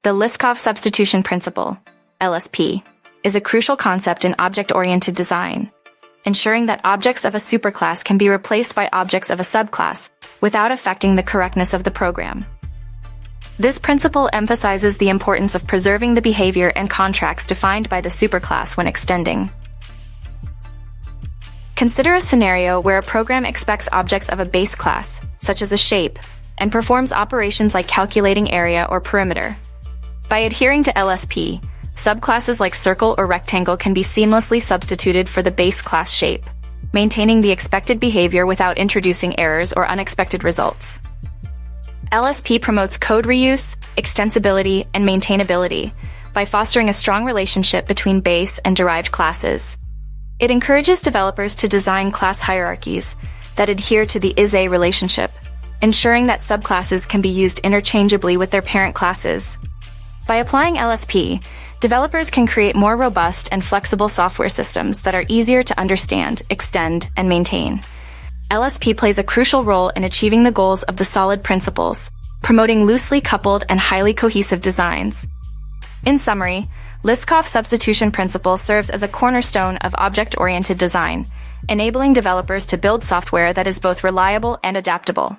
The Liskov Substitution Principle, LSP, is a crucial concept in object-oriented design, ensuring that objects of a superclass can be replaced by objects of a subclass without affecting the correctness of the program. This principle emphasizes the importance of preserving the behavior and contracts defined by the superclass when extending. Consider a scenario where a program expects objects of a base class, such as a shape, and performs operations like calculating area or perimeter. By adhering to LSP, subclasses like circle or rectangle can be seamlessly substituted for the base class shape, maintaining the expected behavior without introducing errors or unexpected results. LSP promotes code reuse, extensibility, and maintainability by fostering a strong relationship between base and derived classes. It encourages developers to design class hierarchies that adhere to the is-a relationship, ensuring that subclasses can be used interchangeably with their parent classes. By applying LSP, developers can create more robust and flexible software systems that are easier to understand, extend, and maintain. LSP plays a crucial role in achieving the goals of the solid principles, promoting loosely coupled and highly cohesive designs. In summary, Liskov Substitution Principle serves as a cornerstone of object-oriented design, enabling developers to build software that is both reliable and adaptable.